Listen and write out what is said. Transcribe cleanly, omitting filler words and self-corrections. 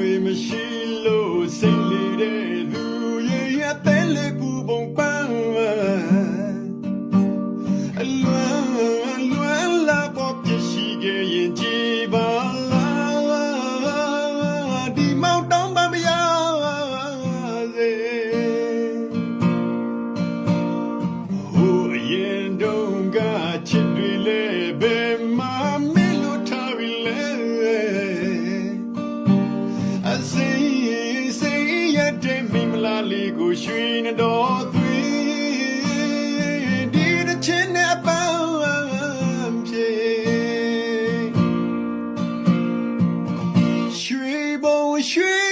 တွေမရှိလို့စိတ်လေးတဲ့သူရဲ့အသေးလေးပူပုံပန်းအလွမ်းလာပေါ်ပြရှိခဲ့ရင်ကြည်ပါလားဒီမောင်တောင်းပန်မရစေဟိုအရင်တုန်းကချစ်တွေလဲဘယ်မှာမေလို့ထားပြီလဲအစိမ်းရတဲ့မိမလာလေးကိုရွှေနေတော့သွေးဒီတစ်ချင်းနဲ့ပန်းပြေရွှေဘုံရွှေ